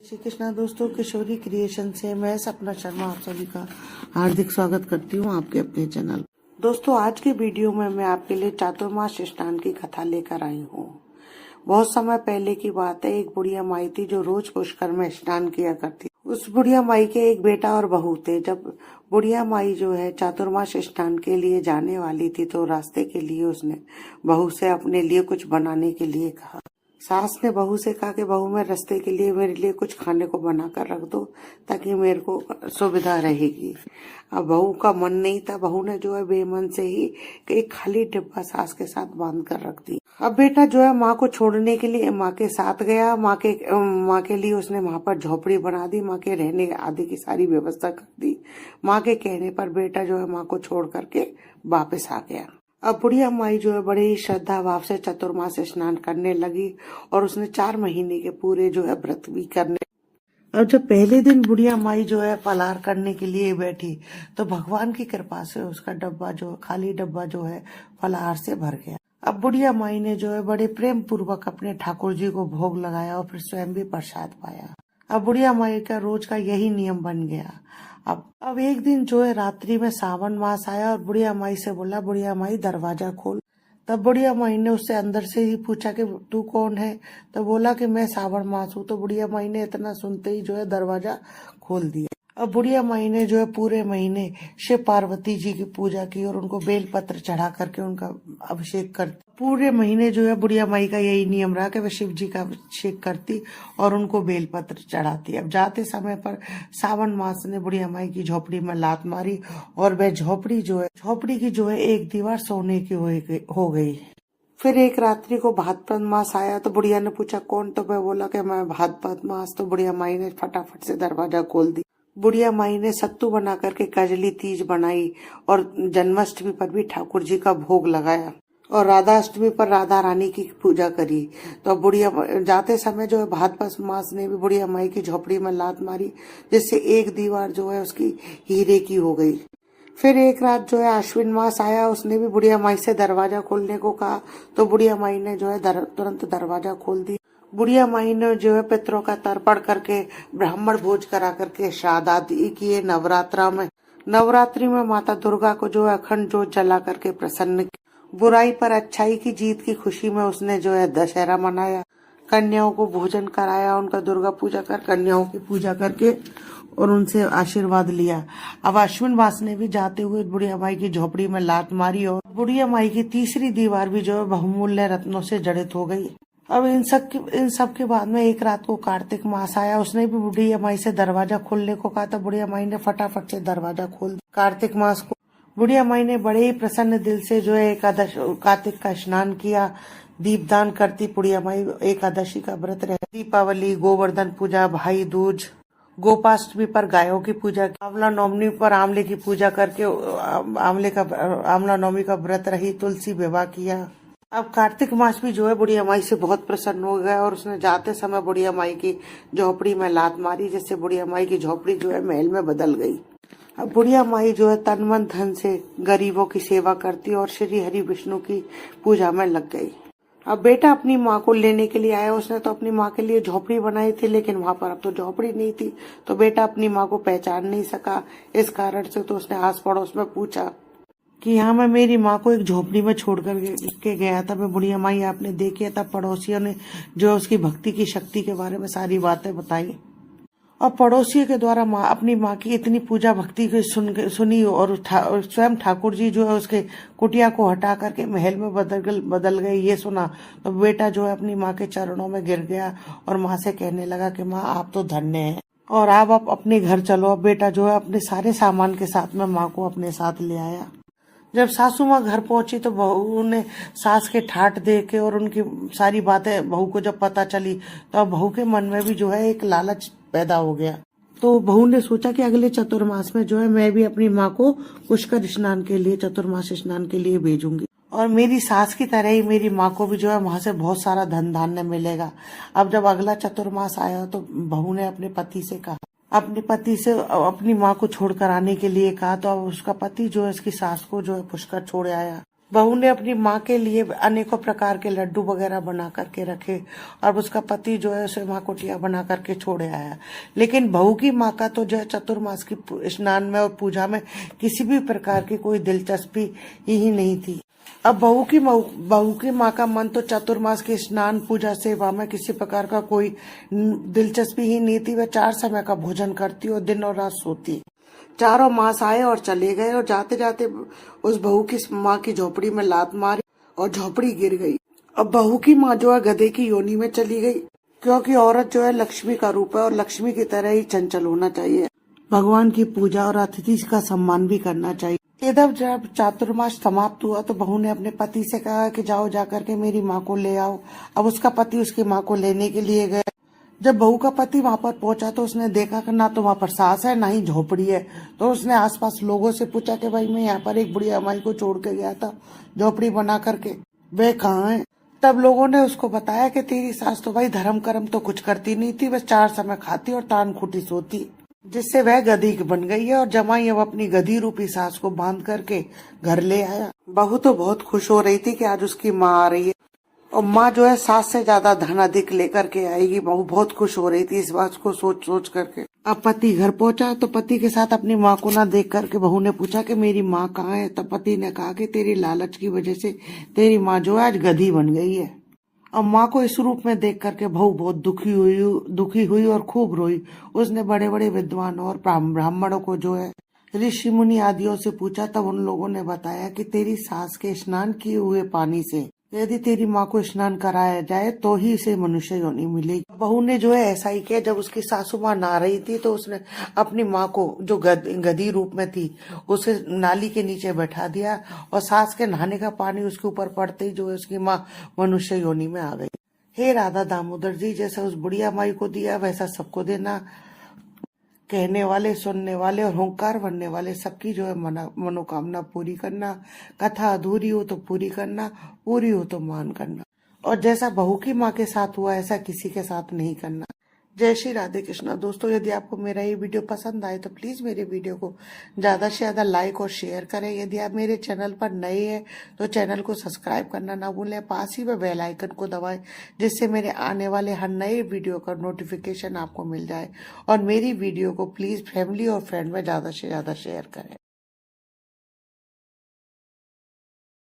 श्री कृष्णा दोस्तों, किशोरी क्रिएशन से मैं सपना शर्मा आप सभी का हार्दिक स्वागत करती हूँ आपके अपने चैनल। दोस्तों, आज के वीडियो में मैं आपके लिए चातुर्मास स्नान की कथा लेकर आई हूँ। बहुत समय पहले की बात है, एक बुढ़िया माई थी जो रोज पुष्कर में स्नान किया करती। उस बुढ़िया माई के एक बेटा और बहू थे। जब बुढ़िया माई जो है चातुर्मास स्नान के लिए जाने वाली थी तो रास्ते के लिए उसने बहू से अपने लिए कुछ बनाने के लिए कहा। सास ने बहू से कहा कि बहू, मैं रास्ते के लिए मेरे लिए कुछ खाने को बना कर रख दो ताकि मेरे को सुविधा रहेगी। अब बहू का मन नहीं था। बहू ने जो है बेमन से ही एक खाली डिब्बा सास के साथ बांध कर रख दी। अब बेटा जो है माँ को छोड़ने के लिए माँ के साथ गया। माँ के लिए उसने वहां पर झोपड़ी बना दी, माँ के रहने आदि की सारी व्यवस्था कर दी। माँ के कहने पर बेटा जो है माँ को छोड़ करके वापस आ गया। अब बुढ़िया माई जो है बड़े ही श्रद्धा भाव से चतुर्मास स्नान करने लगी और उसने 4 महीने के पूरे जो है व्रत भी करने। अब जब पहले दिन बुढ़िया माई जो है फलाहार करने के लिए बैठी तो भगवान की कृपा से उसका डब्बा जो खाली डब्बा जो है फलाहार से भर गया। अब बुढ़िया माई ने जो है बड़े प्रेम पूर्वक अपने ठाकुर जी को भोग लगाया और फिर स्वयं भी प्रसाद पाया। अब बुढ़िया माई का रोज का यही नियम बन गया। अब एक दिन जो है रात्रि में सावन मास आया और बुढ़िया माई से बोला, बुढ़िया माई दरवाजा खोल। तब बुढ़िया माई ने उससे अंदर से ही पूछा कि तू कौन है। तो बोला कि मैं सावन मास हूँ। तो बुढ़िया माई ने इतना सुनते ही जो है दरवाजा खोल दिया। अब बुढ़िया माई ने जो है पूरे महीने शिव पार्वती जी की पूजा की और उनको बेल पत्र चढ़ा करके उनका अभिषेक कर। पूरे महीने जो है बुढ़िया माई का यही नियम रहा कि वह शिव जी का अभिषेक करती और उनको बेल पत्र चढ़ाती। अब जाते समय पर सावन मास ने बुढ़िया माई की झोपड़ी में लात मारी और वह झोपड़ी की जो है एक दीवार सोने की हो गई। फिर एक रात्रि को भाद्रपद मास आया तो बुढ़िया ने पूछा कौन। तो वह बोला कि मैं भाद्रपद मास। तो बुढ़िया माई ने फटाफट से दरवाजा खोल दी। बुढ़िया माई ने सत्तू बना करके कजली तीज बनाई और जन्माष्टमी पर भी ठाकुर जी का भोग लगाया और राधाष्टमी पर राधा रानी की पूजा करी। तो बुढ़िया जाते समय जो है भाद्रपद मास ने भी बुढ़िया माई की झोपड़ी में लात मारी, जिससे एक दीवार जो है उसकी हीरे की हो गई। फिर एक रात जो है आश्विन मास आया, उसने भी बुढ़िया माई से दरवाजा खोलने को कहा। तो बुढ़िया माई ने जो है तुरंत दरवाजा खोल दी। बुढ़िया माई ने जो है पितरों का तर्पण करके ब्राह्मण भोज करा करके श्राद्ध आदि किए। नवरात्रि में माता दुर्गा को जो है अखंड जोत जला करके प्रसन्न किया। बुराई पर अच्छाई की जीत की खुशी में उसने जो है दशहरा मनाया। कन्याओं को भोजन कराया, उनका दुर्गा पूजा कर कन्याओं की पूजा करके और उनसे आशीर्वाद लिया। अब अश्विन मास ने भी जाते हुए बुढ़िया माई की झोपड़ी में लात मारी और बुढ़िया माई की तीसरी दीवार भी जो है बहुमूल्य रत्नों से जड़ित हो गई। अब इन सब के बाद में एक रात को कार्तिक मास आया, उसने भी बुढ़िया माई से दरवाजा खोलने को कहा। तो बुढ़िया माई ने फटाफट से दरवाजा खोल दिया। कार्तिक मास को बुढ़िया माई ने बड़े ही प्रसन्न दिल से जो है कार्तिक का स्नान किया। दीपदान करती बुढ़िया माई एकादशी का व्रत रहे। दीपावली, गोवर्धन पूजा, भाई दूज, गोपाष्टमी पर गायों की पूजा, आंवला नवमी पर आंवले की पूजा करके आंवला नवमी का व्रत रही। तुलसी विवाह किया। अब कार्तिक मास भी जो है बुढ़िया माई से बहुत प्रसन्न हो गया और उसने जाते समय बुढ़िया माई की झोपड़ी में लात मारी, जिससे बुढ़िया माई की झोपड़ी जो है महल में बदल गई। अब बुढ़िया माई जो है तन मन धन से गरीबों की सेवा करती और श्री हरि विष्णु की पूजा में लग गई। अब बेटा अपनी माँ को लेने के लिए आया। उसने तो अपनी माँ के लिए झोपड़ी बनाई थी, लेकिन वहाँ पर अब तो झोपड़ी नहीं थी। तो बेटा अपनी माँ को पहचान नहीं सका। इस कारण से तो उसने आस पड़ोस में पूछा कि यहाँ मैं मेरी माँ को एक झोपड़ी में छोड़ कर के गया था। मैं बुढ़िया माई आपने देखी। तब पड़ोसियों ने जो उसकी भक्ति की शक्ति के बारे में सारी बातें बताई और पड़ोसियों के द्वारा अपनी माँ की इतनी पूजा भक्ति को सुनी और स्वयं ठाकुर जी जो है उसके कुटिया को हटा करके महल में बदल गए ये सुना। तो बेटा जो है अपनी माँ के चरणों में गिर गया और माँ से कहने लगा कि माँ आप तो धन्य हैं और आप अपने घर चलो। अब बेटा जो है अपने सारे सामान के साथ में माँ को अपने साथ ले आया। जब सासू माँ घर पहुंची तो बहू ने सास के ठाठ देख के और उनकी सारी बातें बहू को जब पता चली तो अब बहू के मन में भी जो है एक लालच पैदा हो गया। तो बहू ने सोचा कि अगले चतुर्मास में जो है मैं भी अपनी माँ को पुष्कर स्नान के लिए चतुर्मास स्नान के लिए भेजूंगी और मेरी सास की तरह ही मेरी माँ को भी जो है वहां से बहुत सारा धन धान्य मिलेगा। अब जब अगला चतुर्मास आया तो बहू ने अपने पति से अपनी माँ को छोड़कर आने के लिए कहा। तो अब उसका पति जो है उसकी सास को जो है पुष्कर छोड़ आया। बहू ने अपनी माँ के लिए अनेकों प्रकार के लड्डू वगैरह बना करके रखे और उसका पति जो है उसे माँ कोटिया बना करके छोड़े आया। लेकिन बहू की माँ का तो जो है चतुर्मास की स्नान में और पूजा में किसी भी प्रकार की कोई दिलचस्पी ही नहीं थी। अब बहू की माँ का मन तो चतुर्मास के स्नान पूजा सेवा में किसी प्रकार का कोई दिलचस्पी ही नहीं थी। वह 4 समय का भोजन करती और दिन और रात सोती। चारों मास आए और चले गए और जाते जाते उस बहू की माँ की झोपड़ी में लात मारी और झोपड़ी गिर गई। अब बहू की माँ जो है गधे की योनि में चली गई, क्योंकि औरत जो है लक्ष्मी का रूप है और लक्ष्मी की तरह ही चंचल होना चाहिए। भगवान की पूजा और अतिथि का सम्मान भी करना चाहिए। इधर जब चातुर्मास समाप्त हुआ तो बहू ने अपने पति से कहा कि जाओ जाकर के मेरी माँ को ले आओ। अब उसका पति उसकी माँ को लेने के लिए गया। जब बहू का पति वहां पर पहुंचा तो उसने देखा कि ना तो वहां पर सास है ना ही झोपड़ी है। तो उसने आसपास लोगों से पूछा कि भाई मैं यहाँ पर एक बुढ़िया माई को छोड़ के गया था झोपड़ी बना करके, वे कहाँ है। तब लोगों ने उसको बताया कि तेरी सास तो भाई धर्म कर्म तो कुछ करती नहीं थी, बस 4 समय खाती और तान खूटी सोती, जिससे वह गधी बन गई है। और जमाई अब अपनी गधी रूपी सास को बांध करके घर ले आया। बहू तो बहुत खुश हो रही थी कि आज उसकी माँ आ रही है और माँ जो है सास से ज्यादा धन अधिक लेकर के आएगी। बहू बहुत खुश हो रही थी इस बात को सोच सोच करके। अब पति घर पहुंचा तो पति के साथ अपनी माँ को ना देख करके बहू ने पूछा कि मेरी माँ कहाँ है। तब पति ने कहा कि तेरी लालच की वजह से तेरी माँ जो है आज गधी बन गई है। अब माँ को इस रूप में देख करके बहू बहुत दुखी हुई और खूब रोई। उसने बड़े बड़े विद्वानों और ब्राह्मणों को जो है ऋषि मुनि आदियों से पूछा। तब उन लोगों ने बताया कि तेरी सास के स्नान किए हुए पानी से यदि तेरी माँ को स्नान कराया जाए तो ही इसे मनुष्य योनि मिलेगी। बहू ने जो है ऐसा ही किया। जब उसकी सासू माँ नहा रही थी तो उसने अपनी माँ को जो गधी रूप में थी उसे नाली के नीचे बैठा दिया और सास के नहाने का पानी उसके ऊपर पड़ते ही जो है उसकी माँ मनुष्य योनि में आ गई। हे राधा दामोदर जी, जैसा उस बुढ़िया माई को दिया वैसा सबको देना। कहने वाले, सुनने वाले और होंकार बनने वाले सबकी जो है मनोकामना पूरी करना। कथा अधूरी हो तो पूरी करना, पूरी हो तो मान करना। और जैसा बहू की माँ के साथ हुआ ऐसा किसी के साथ नहीं करना। जय श्री राधे कृष्णा। दोस्तों, यदि आपको मेरा ये वीडियो पसंद आए तो प्लीज मेरे वीडियो को ज्यादा से ज्यादा लाइक और शेयर करें। यदि आप मेरे चैनल पर नए हैं तो चैनल को सब्सक्राइब करना ना भूलें। पास ही में बेल आइकन को दबाएं, जिससे मेरे आने वाले हर नए वीडियो का नोटिफिकेशन आपको मिल जाए। और मेरी वीडियो को प्लीज फैमिली और फ्रेंड में ज्यादा से ज्यादा शेयर करें।